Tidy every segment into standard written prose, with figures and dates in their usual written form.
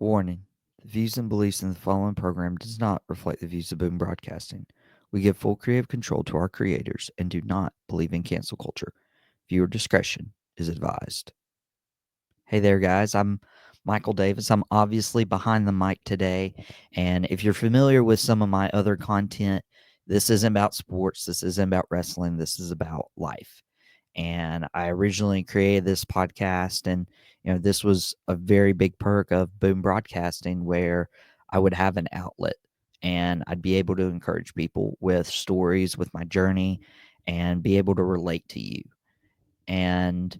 Warning: the views and beliefs in the following program does not reflect the views of Boom Broadcasting. We give full creative control to our creators and do not believe in cancel culture. Viewer discretion is advised. Hey there, guys. I'm Michael Davis. I'm obviously behind the mic today. And if you're familiar with some of my other content, this isn't about sports. This isn't about wrestling. This is about life. And I originally created this podcast, and this was a very big perk of Boom Broadcasting, where I would have an outlet and I'd be able to encourage people with stories, with my journey, and be able to relate to you. And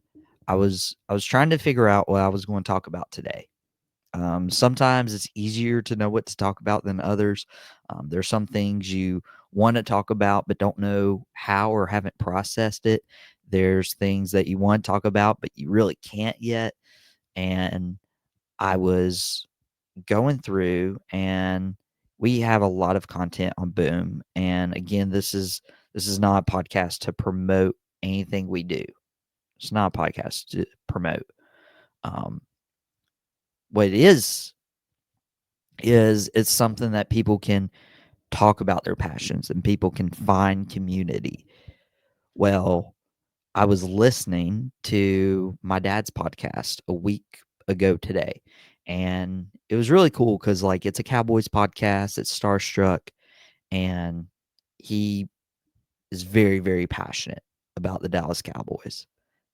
I was trying to figure out what I was going to talk about today. Sometimes it's easier to know what to talk about than others. There's some things you want to talk about but don't know how or haven't processed it. There's things that you want to talk about but you really can't yet. And I was going through, and we have a lot of content on Boom. And again, this is not a podcast to promote anything we do. It's not a podcast to promote. Um, what it is it's something that people can talk about their passions and people can find community. Well, I was listening to my dad's podcast a week ago today, and it was really cool because like it's a Cowboys podcast, it's Starstruck, and he is very, very passionate about the Dallas Cowboys.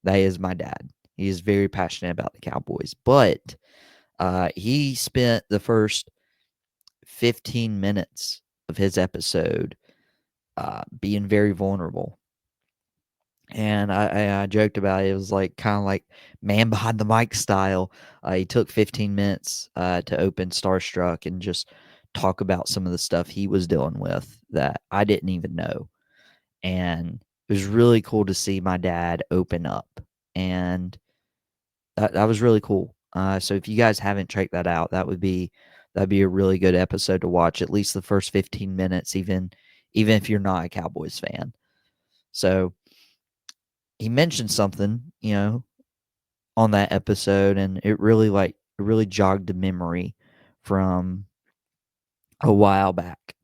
That is my dad. He is very passionate about the Cowboys, but he spent the first 15 minutes of his episode being very vulnerable. And I joked about it. It was like kind of like man behind the mic style. He took 15 minutes to open Starstruck and just talk about some of the stuff he was dealing with that I didn't even know. And it was really cool to see my dad open up. And that was really cool. So if you guys haven't checked that out, that'd be a really good episode to watch. At least the first 15 minutes, even if you're not a Cowboys fan. So he mentioned something, on that episode, and it really jogged the memory from a while back.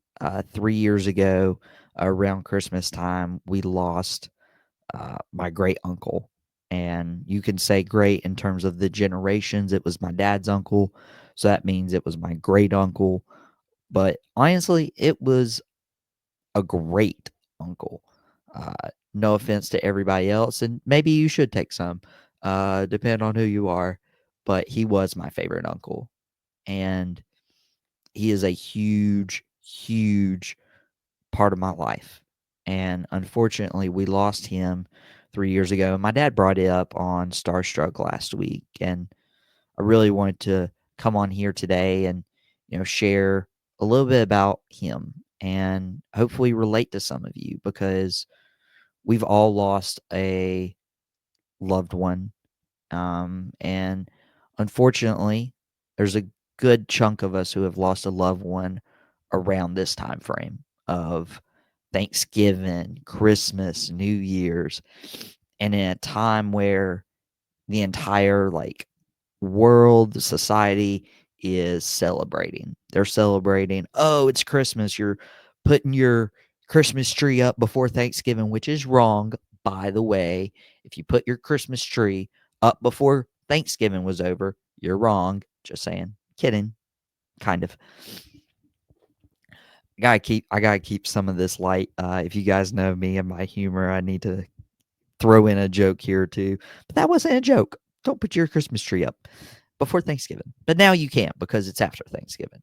3 years ago, around Christmas time, we lost my great uncle. And you can say great in terms of the generations. It was my dad's uncle. So that means it was my great uncle. But honestly, it was a great uncle. No offense to everybody else. And maybe you should take some, depending on who you are. But he was my favorite uncle. And he is a huge, huge part of my life. And unfortunately, we lost him 3 years ago. My dad brought it up on Starstruck last week, and I really wanted to come on here today and share a little bit about him and hopefully relate to some of you, because we've all lost a loved one, and unfortunately, there's a good chunk of us who have lost a loved one around this time frame of Thanksgiving, Christmas, New Year's, and in a time where the entire world, society is celebrating. They're celebrating, oh, it's Christmas. You're putting your Christmas tree up before Thanksgiving, which is wrong, by the way. If you put your Christmas tree up before Thanksgiving was over, you're wrong. Just saying. Kidding. Kind of. I gotta keep some of this light. If you guys know me and my humor, I need to throw in a joke here or two. But that wasn't a joke. Don't put your Christmas tree up before Thanksgiving. But now you can't because it's after Thanksgiving.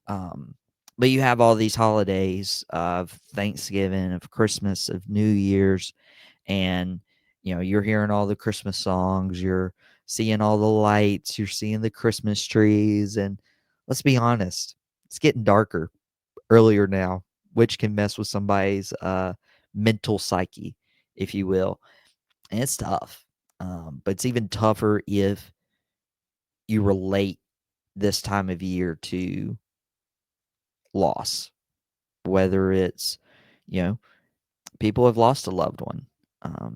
Um, but you have all these holidays of Thanksgiving, of Christmas, of New Year's, and you're hearing all the Christmas songs, you're seeing all the lights, you're seeing the Christmas trees, and let's be honest, it's getting darker earlier now, which can mess with somebody's mental psyche, if you will. And it's tough. But it's even tougher if you relate this time of year to loss, whether it's, you know, people have lost a loved one.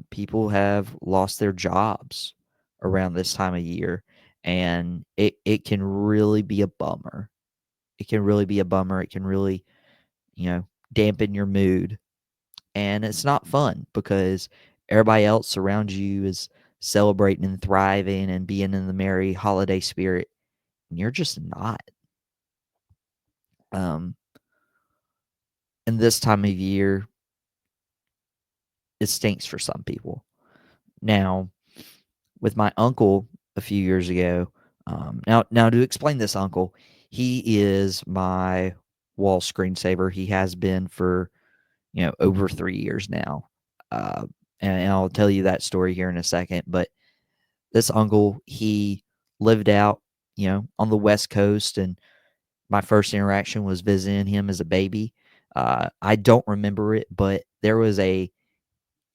People have lost their jobs around this time of year. and it can really be a bummer. It can really be a bummer. It can really, dampen your mood. And it's not fun because everybody else around you is celebrating and thriving and being in the merry holiday spirit, and you're just not. Um, and this time of year, it stinks for some people. Now, with my uncle a few years ago, now to explain this uncle, he is my wall screensaver. He has been for over 3 years now. And I'll tell you that story here in a second. But this uncle, he lived out, on the West Coast, and my first interaction was visiting him as a baby. I don't remember it, but there was a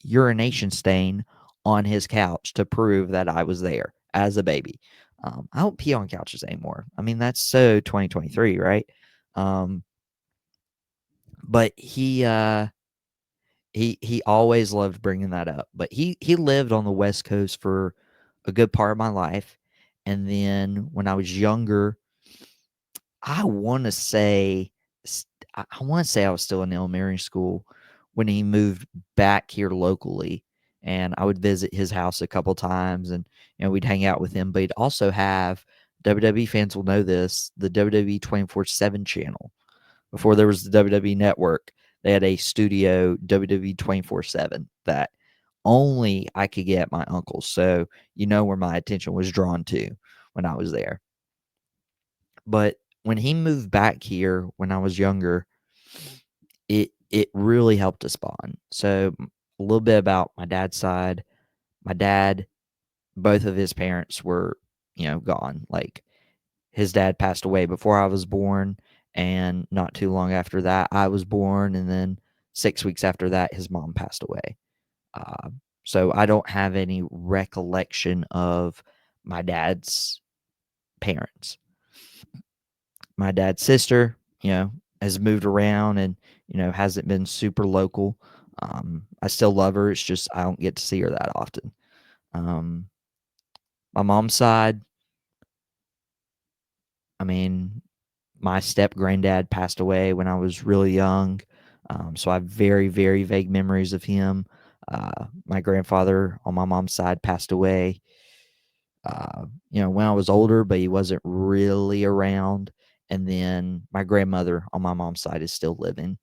urination stain on his couch to prove that I was there as a baby. I don't pee on couches anymore. I mean, that's so 2023, right? Um, but he always loved bringing that up. But he lived on the West Coast for a good part of my life, and then when I was younger, I want to say I want to say I was still in elementary school when he moved back here locally, and I would visit his house a couple times, and we'd hang out with him. But he'd also have WWE fans will know this, the WWE 24/7 channel. Before there was the WWE Network, they had a studio WWE 24/7 that only I could get at my uncle's. So where my attention was drawn to when I was there. But when he moved back here when I was younger, it really helped us bond. So a little bit about my dad's side. My dad, both of his parents were, gone. Like his dad passed away before I was born, and not too long after that I was born, and then 6 weeks after that his mom passed away. Uh, so I don't have any recollection of my dad's parents. My dad's sister, has moved around and, hasn't been super local. I still love her. It's just I don't get to see her that often. Um, my mom's side, I mean, my step granddad passed away when I was really young. So I have very, very vague memories of him. My grandfather on my mom's side passed away, when I was older, but he wasn't really around. And then my grandmother on my mom's side is still living,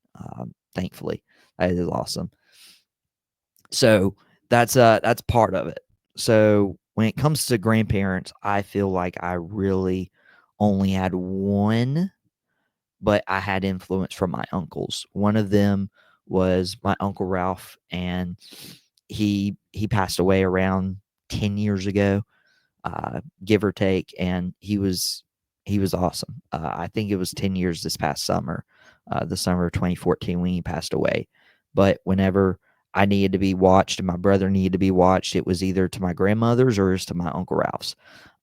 thankfully. That is awesome. So that's part of it. So when it comes to grandparents, I feel like I really only had one, but I had influence from my uncles. One of them was my Uncle Ralph, and he passed away around 10 years ago, give or take, and he was awesome. I think it was 10 years this past summer, the summer of 2014 when he passed away. But whenever I needed to be watched and my brother needed to be watched, it was either to my grandmother's or it was to my Uncle Ralph's.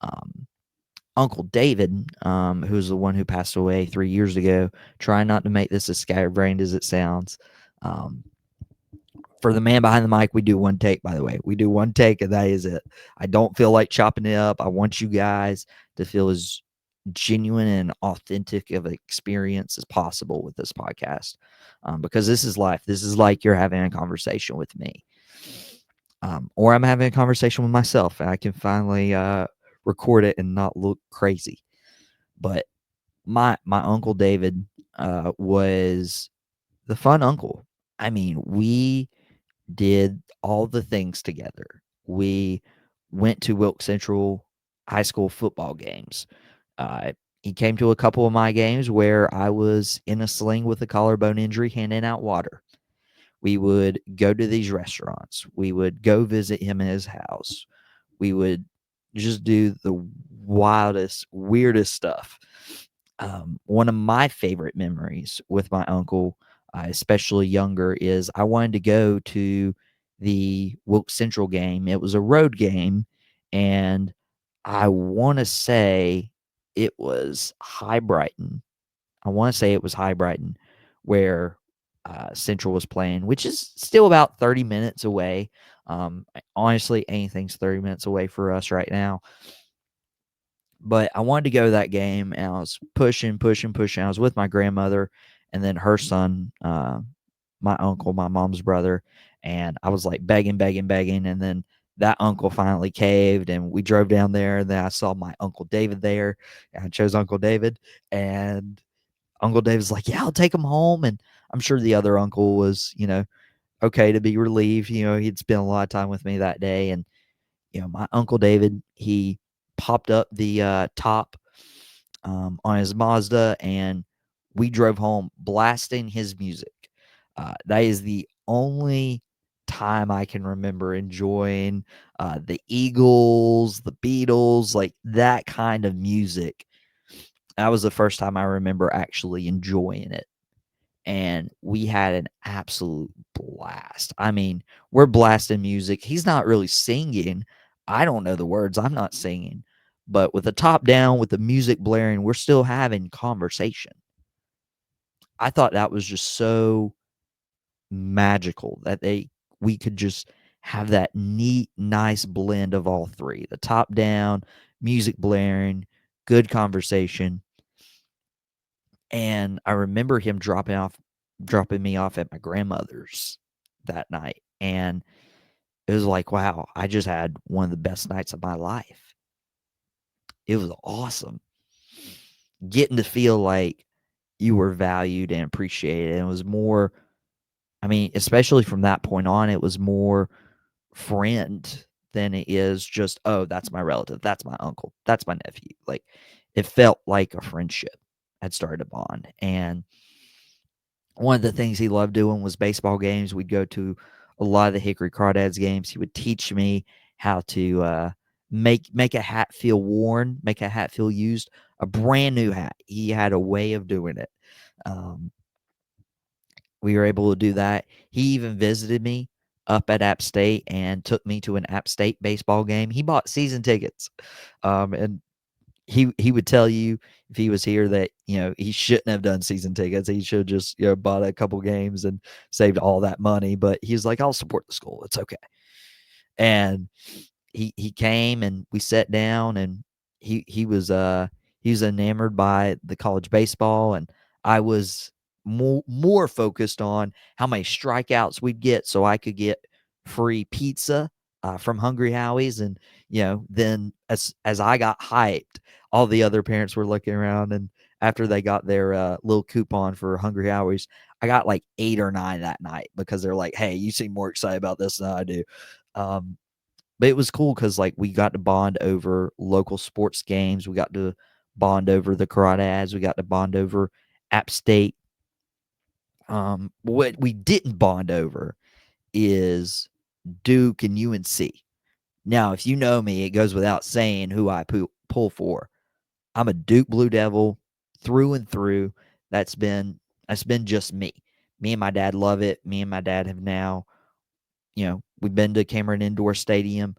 Um, Uncle David, who's the one who passed away 3 years ago, try not to make this as scatterbrained as it sounds. Um, for the man behind the mic, we do one take, by the way. We do one take, and that is it. I don't feel like chopping it up. I want you guys to feel as genuine and authentic of an experience as possible with this podcast, because this is life. This is like you're having a conversation with me, or I'm having a conversation with myself, and I can finally record it and not look crazy. But my Uncle David was the fun uncle. I mean, we did all the things together. We went to Wilk Central high school football games. Uh, he came to a couple of my games where I was in a sling with a collarbone injury handing out water. We would go to these restaurants. We would go visit him in his house. We would just do the wildest, weirdest stuff. One of my favorite memories with my uncle, especially younger, is I wanted to go to the Wilkes Central game. It was a road game, and I want to say it was High Brighton. I want to say it was High Brighton where Central was playing, which is still about 30 minutes away. Honestly, anything's 30 minutes away for us right now. But I wanted to go to that game, and I was pushing, pushing, pushing. I was with my grandmother and then her son, my uncle, my mom's brother, and I was like begging, begging, begging, and then that uncle finally caved, and we drove down there. And then I saw my Uncle David there, and I chose Uncle David, and Uncle David's like, "Yeah, I'll take him home." And I'm sure the other uncle was, okay to be relieved. He'd spent a lot of time with me that day, and my Uncle David, he popped up the top on his Mazda, and we drove home blasting his music. That is the only time I can remember enjoying the Eagles, the Beatles, like that kind of music. That was the first time I remember actually enjoying it. And we had an absolute blast. I mean, we're blasting music. He's not really singing. I don't know the words. I'm not singing. But with the top down, with the music blaring, we're still having conversation. I thought that was just so magical that we could just have that neat, nice blend of all three. The top down, music blaring, good conversation. And I remember him dropping me off at my grandmother's that night, and it was like, wow, I just had one of the best nights of my life. It was awesome. Getting to feel like you were valued and appreciated, and it was more, I mean, especially from that point on, it was more friend than it is just, "Oh, that's my relative, that's my uncle, that's my nephew." Like, it felt like a friendship had started to bond. And one of the things he loved doing was baseball games. We'd go to a lot of the Hickory Crawdads games. He would teach me how to make a hat feel worn, make a hat feel used, a brand new hat. He had a way of doing it. Um, we were able to do that. He even visited me up at App State and took me to an App State baseball game. He bought season tickets, and he would tell you if he was here that he shouldn't have done season tickets. He should have just bought a couple games and saved all that money. But he was like, "I'll support the school. It's okay." And he came and we sat down, and he was enamored by the college baseball, and I was more focused on how many strikeouts we'd get so I could get free pizza from Hungry Howie's. And then as I got hyped, all the other parents were looking around, and after they got their little coupon for Hungry Howie's, I got like 8 or 9 that night because they're like, "Hey, you seem more excited about this than I do." Um, but it was cool because like we got to bond over local sports games. We got to bond over the Crawdads. We got to bond over App State. What we didn't bond over is Duke and UNC. Now, if you know me, it goes without saying who I pull for. I'm a Duke Blue Devil through and through. That's been just me. Me and my dad love it. Me and my dad have now, we've been to Cameron Indoor Stadium.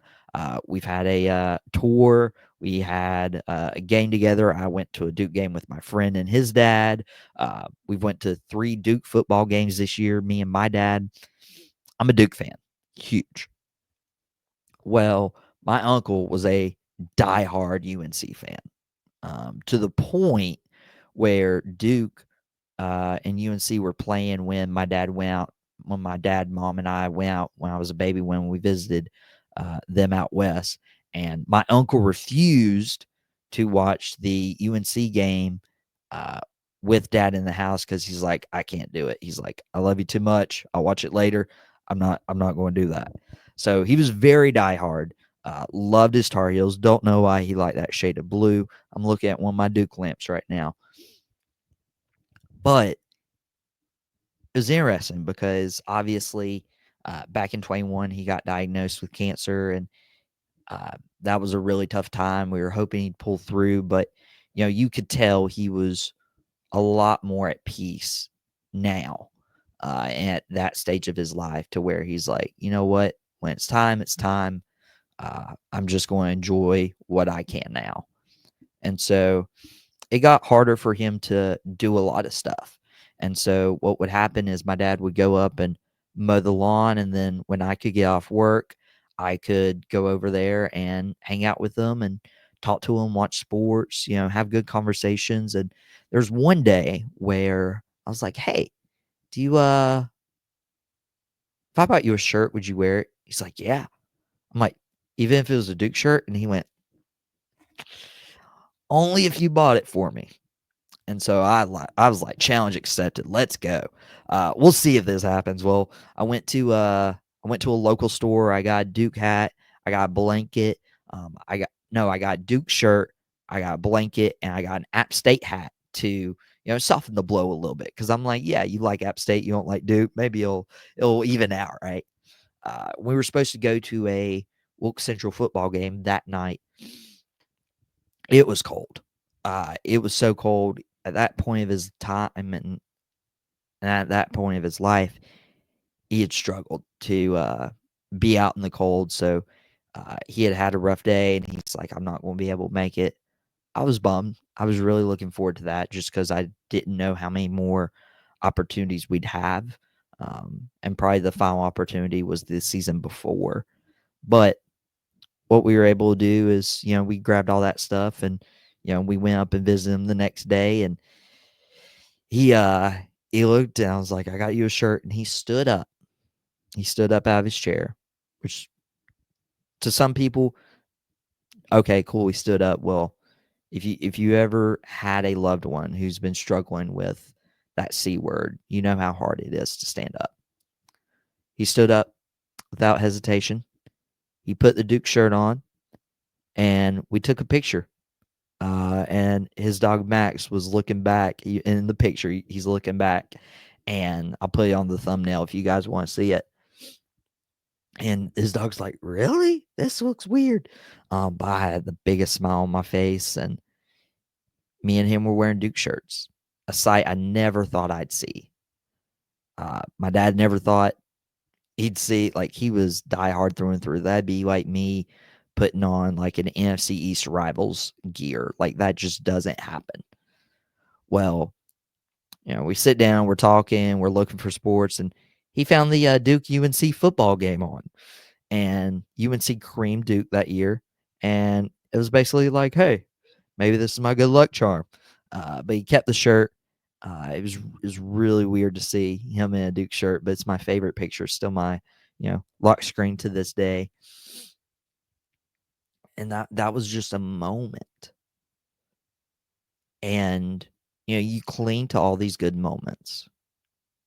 We've had a tour. We had a game together. I went to a Duke game with my friend and his dad. We've went to 3 Duke football games this year, me and my dad. I'm a Duke fan, huge. Well, my uncle was a diehard UNC fan, to the point where Duke and UNC were playing when my dad, mom, and I went out when I was a baby, when we visited them out west. And my uncle refused to watch the UNC game uh, with dad in the house because he's like, "I can't do it." He's like, "I love you too much. I'll watch it later. I'm not going to do that." So he was very diehard. Loved his Tar Heels. Don't know why he liked that shade of blue. I'm looking at one of my Duke lamps right now. But it was interesting because obviously back in 21 he got diagnosed with cancer, and that was a really tough time. We were hoping he'd pull through, but you could tell he was a lot more at peace now, at that stage of his life, to where he's like, you know what, when it's time, it's time. I'm just going to enjoy what I can now. And so it got harder for him to do a lot of stuff. And so what would happen is my dad would go up and mow the lawn, and then when I could get off work, I could go over there and hang out with them and talk to him, watch sports, have good conversations. And there's one day where I was like, "Hey, do you if I bought you a shirt, would you wear it?" He's like, "Yeah." I'm like, "Even if it was a Duke shirt?" And he went, "Only if you bought it for me." And so I was like, "Challenge accepted. Let's go." We'll see if this happens. Well, I went to a local store. I got a Duke hat. I got a blanket. I got a Duke shirt. I got a blanket, and I got an App State hat to soften the blow a little bit, because I'm like, yeah, you like App State, you don't like Duke. Maybe it'll even out, right? We were supposed to go to a Wilkes Central football game that night. It was cold. It was so cold at that point of his time, and at that point of his life, he had struggled to be out in the cold. So he had had a rough day, and he's like, "I'm not going to be able to make it." I was bummed. I was really looking forward to that, just because I didn't know how many more opportunities we'd have. And probably the final opportunity was the season before. But what we were able to do is, we grabbed all that stuff, and, we went up and visited him the next day. And he, uh, he looked, and I was like, "I got you a shirt." And he stood up. He stood up out of his chair, which to some people, okay, cool, he stood up. Well, if you ever had a loved one who's been struggling with that C word, you know how hard it is to stand up. He stood up without hesitation. He put the Duke shirt on, and we took a picture. And his dog Max was looking back in the picture. He's looking back, and I'll put it on the thumbnail if you guys want to see it. And his dog's like, "Really? This looks weird." But I had the biggest smile on my face, and me and him were wearing Duke shirts, a sight I never thought I'd see. My dad never thought he'd see, like, he was diehard through and through. That'd be like me putting on like an NFC East rivals gear. Like, that just doesn't happen. Well, we sit down, we're talking, we're looking for sports, and he found the Duke UNC football game on, and UNC creamed Duke that year, and it was basically like, "Hey, maybe this is my good luck charm." But he kept the shirt. It was really weird to see him in a Duke shirt, but it's my favorite picture. Still my lock screen to this day, and that was just a moment. And you cling to all these good moments.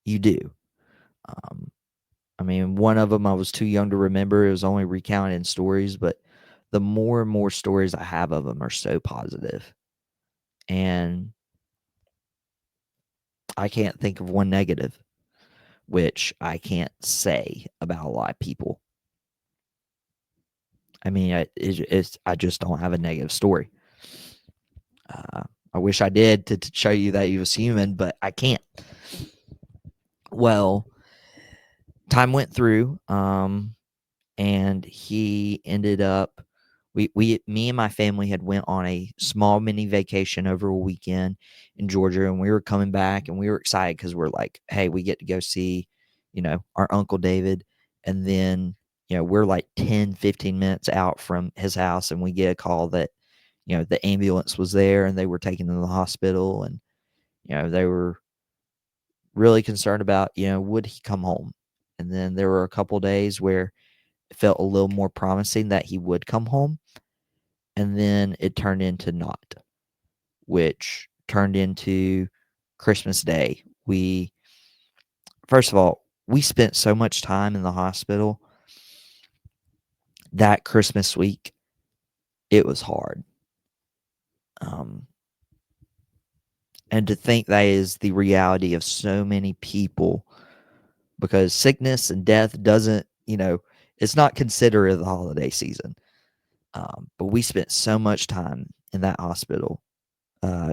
You do. Um, I mean, one of them I was too young to remember. It was only recounted in stories, but the more and more stories I have of them are so positive. And I can't think of one negative, which I can't say about a lot of people. I mean, I just don't have a negative story. I wish I did to show you that he was human, but I can't. Well, time went through. And he ended up me and my family had went on a small mini vacation over a weekend in Georgia, and we were coming back, and we were excited because we're like, "Hey, we get to go see our Uncle David." And then we're like 10-15 minutes out from his house, and we get a call that the ambulance was there, and they were taken to the hospital. And they were really concerned about would he come home. And then there were a couple days where it felt a little more promising that he would come home. And then it turned into not, which turned into Christmas Day. First of all, we spent so much time in the hospital that Christmas week. It was hard. Um, and to think that is the reality of so many people, because sickness and death doesn't, it's not considered the holiday season. But we spent so much time in that hospital,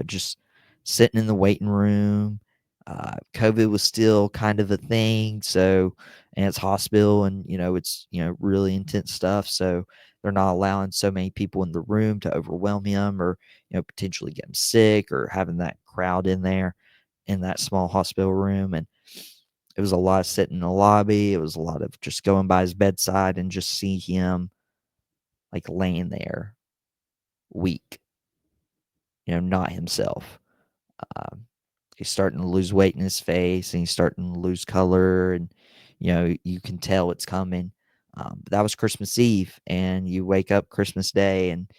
just sitting in the waiting room. COVID was still kind of a thing, so, and it's hospital, and it's really intense stuff. So they're not allowing so many people in the room to overwhelm him, or potentially get him sick, or having that crowd in there in that small hospital room. And it was a lot of sitting in the lobby. It was a lot of just going by his bedside and just see him like laying there. weak, not himself. Um, he's starting to lose weight in his face, and he's starting to lose color, and you can tell it's coming. But that was Christmas Eve, and you wake up Christmas Day, and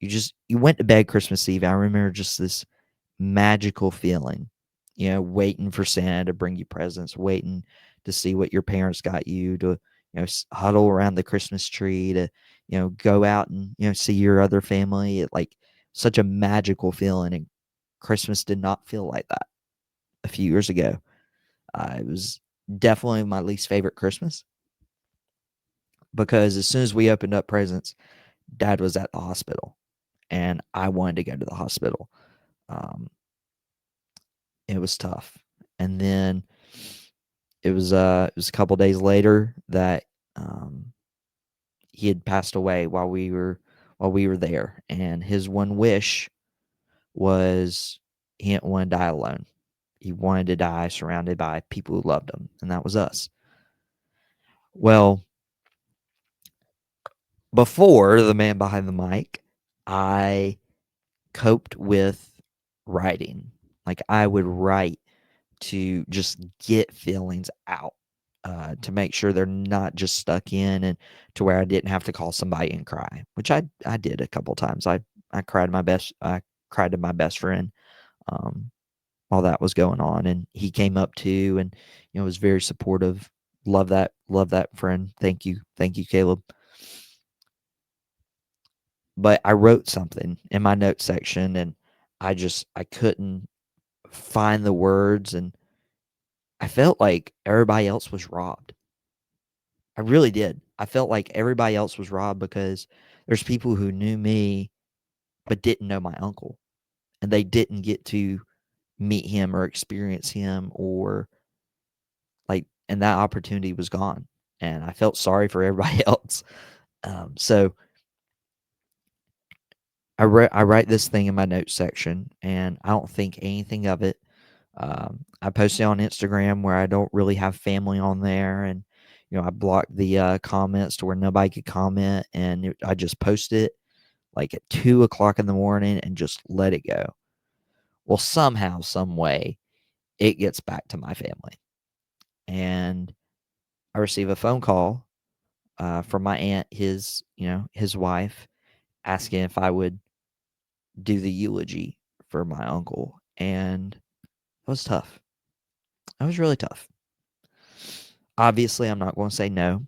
you went to bed Christmas Eve. I remember just this magical feeling, waiting for Santa to bring you presents, waiting to see what your parents got you, to huddle around the Christmas tree, to go out and see your other family. Like, such a magical feeling, and Christmas did not feel like that a few years ago. It was definitely my least favorite Christmas, because as soon as we opened up presents, Dad was at the hospital, and I wanted to go to the hospital. Um, it was tough. And then it was a couple days later that he had passed away while we were there, and his one wish was he didn't want to die alone. He wanted to die surrounded by people who loved him, and that was us. Well, before the man behind the mic, I coped with writing. Like, I would write to just get feelings out, to make sure they're not just stuck in, and to where I didn't have to call somebody and cry, which I did a couple times. I cried to my best friend, um, while that was going on, and he came up too, and was very supportive. Love that friend. Thank you, Caleb. But I wrote something in my notes section, and I couldn't find the words, and I felt like everybody else was robbed. I really did. I felt like everybody else was robbed, because there's people who knew me but didn't know my uncle, and they didn't get to meet him or experience him, or like, and that opportunity was gone. And I felt sorry for everybody else. So I write this thing in my notes section, and I don't think anything of it. I posted on Instagram, where I don't really have family on there, and I blocked the comments to where nobody could comment, and I just posted it like at 2 o'clock in the morning and just let it go. Well, somehow, some way, it gets back to my family, and I receive a phone call from my aunt, his wife, asking if I would do the eulogy for my uncle, and it was tough. It was really tough. Obviously, I'm not going to say no.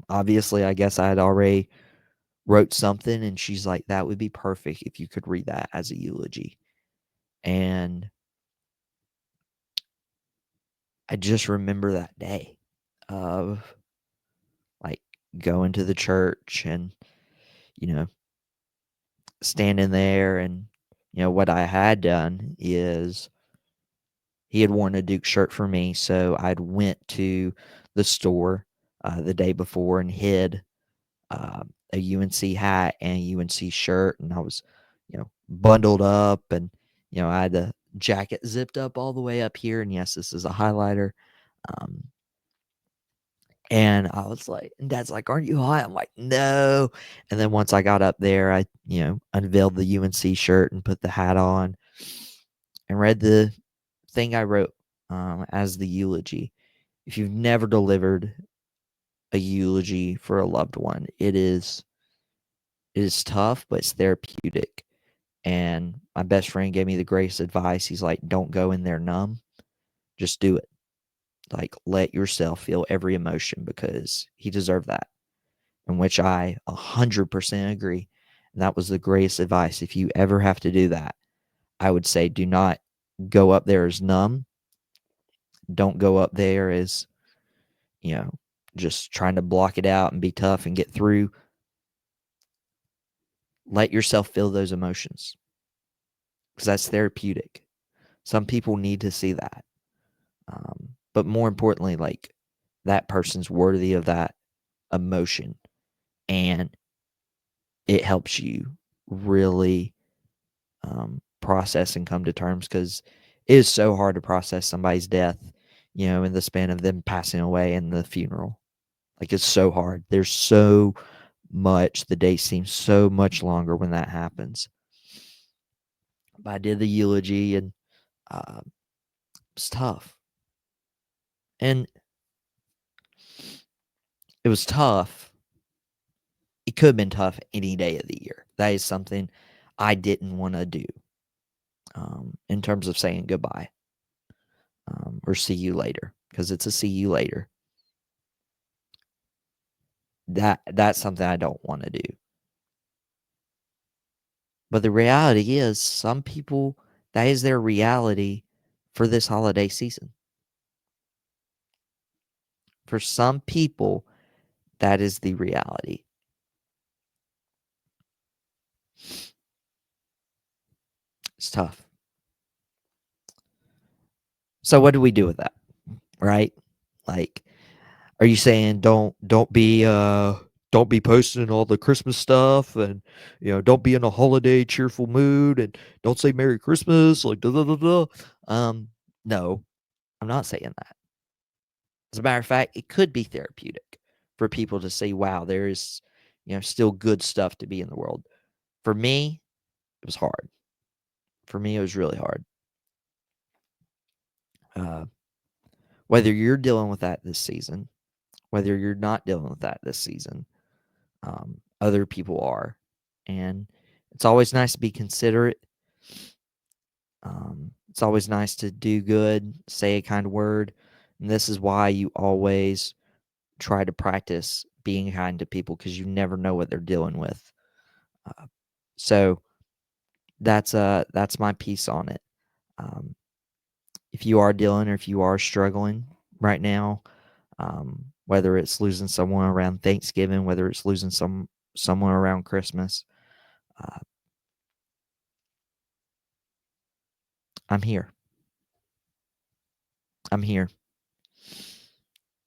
Obviously, I guess I had already wrote something, and she's like, "That would be perfect if you could read that as a eulogy." And I just remember that day of, like, going to the church, and you know standing there, and what I had done is, he had worn a Duke shirt for me, so I'd went to the store the day before and hid a UNC hat and a UNC shirt, and I was, bundled up, and I had the jacket zipped up all the way up here, and yes, this is a highlighter. Um, and I was like, and Dad's like, "Aren't you hot?" I'm like, "No." And then once I got up there, I unveiled the UNC shirt and put the hat on, and read the thing I wrote as the eulogy. If you've never delivered a eulogy for a loved one, it is tough, but it's therapeutic. And my best friend gave me the greatest advice. He's like, "Don't go in there numb. Just do it. Like, let yourself feel every emotion, because he deserved that." In which I 100% agree. And that was the greatest advice. If you ever have to do that, I would say, do not go up there as numb. Don't go up there as, you know, just trying to block it out and be tough and get through. Let yourself feel those emotions, because that's therapeutic. Some people need to see that. But more importantly, like, that person's worthy of that emotion, and it helps you really process and come to terms, because it is so hard to process somebody's death, in the span of them passing away and the funeral. Like, it's so hard. There's so much. The day seems so much longer when that happens. But I did the eulogy, and it's tough. And it was tough. It could have been tough any day of the year. That is something I didn't want to do in terms of saying goodbye or see you later, because it's a see you later. That's something I don't want to do. But the reality is, some people, that is their reality for this holiday season. For some people, that is the reality. It's tough. So what do we do with that? Right? Like, are you saying don't be posting all the Christmas stuff, and don't be in a holiday cheerful mood, and don't say Merry Christmas, like da da da da. No, I'm not saying that. As a matter of fact, it could be therapeutic for people to say, wow, there is still good stuff to be in the world. For me, it was hard. For me, it was really hard. Whether you're dealing with that this season, whether you're not dealing with that this season, other people are. And it's always nice to be considerate. It's always nice to do good, say a kind word. And this is why you always try to practice being kind to people, because you never know what they're dealing with. So that's my piece on it. If you are dealing, or if you are struggling right now, whether it's losing someone around Thanksgiving, whether it's losing someone around Christmas, I'm here. I'm here.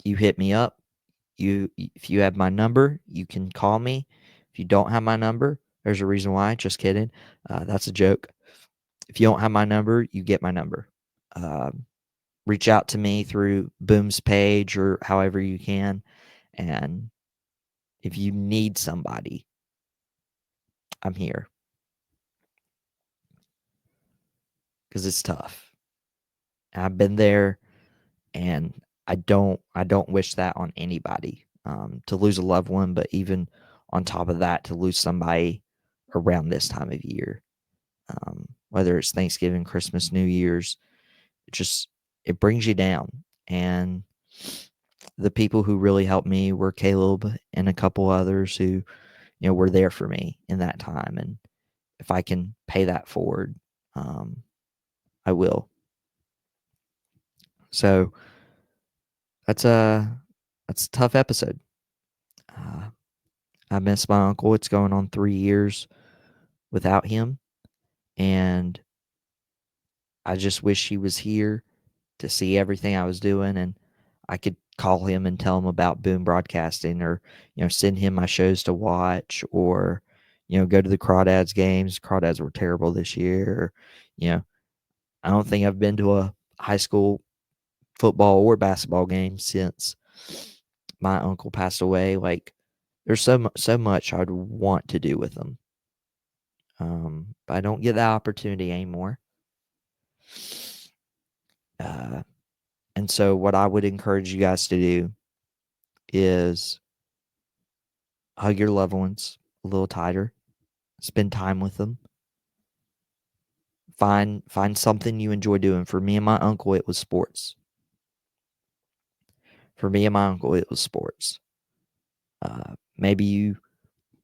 You hit me up. If you have my number, you can call me. If you don't have my number, there's a reason why. Just kidding. That's a joke. If you don't have my number, you get my number. Reach out to me through Boom's page or however you can. And if you need somebody, I'm here. Because it's tough. I've been there, and I don't wish that on anybody, to lose a loved one, but even on top of that, to lose somebody around this time of year, whether it's Thanksgiving, Christmas, New Year's, it brings you down. And the people who really helped me were Caleb and a couple others who were there for me in that time. And if I can pay that forward, I will. So that's a tough episode. I miss my uncle. It's going on 3 years without him, and I just wish he was here to see everything I was doing, and I could call him and tell him about Boom Broadcasting, or send him my shows to watch, or go to the Crawdads games. Crawdads were terrible this year. Or, I don't think I've been to a high school football or basketball game since my uncle passed away. Like, there's so much I'd want to do with them. But I don't get that opportunity anymore. And so what I would encourage you guys to do is hug your loved ones a little tighter, spend time with them. Find something you enjoy doing. For me and my uncle, it was sports. Maybe you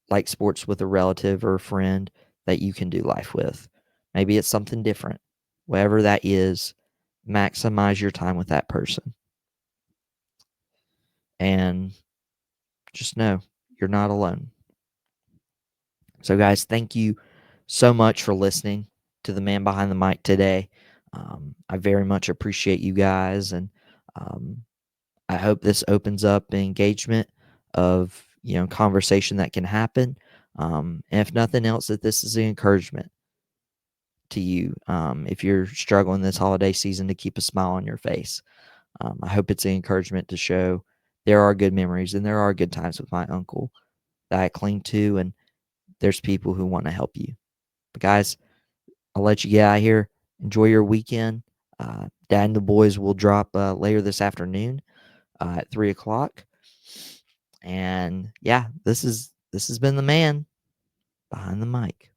like sports with a relative or a friend that you can do life with. Maybe it's something different. Whatever that is, maximize your time with that person. And just know you're not alone. So, guys, thank you so much for listening to the man behind the mic today. I very much appreciate you guys, and I hope this opens up engagement of conversation that can happen. And if nothing else, that this is an encouragement to you, if you're struggling this holiday season, to keep a smile on your face. I hope it's an encouragement to show there are good memories and there are good times with my uncle. that I cling to, and there's people who want to help you. But guys, I'll let you get out of here. Enjoy your weekend. Dad and the boys will drop later this afternoon at 3 o'clock. And yeah, this has been the man behind the mic.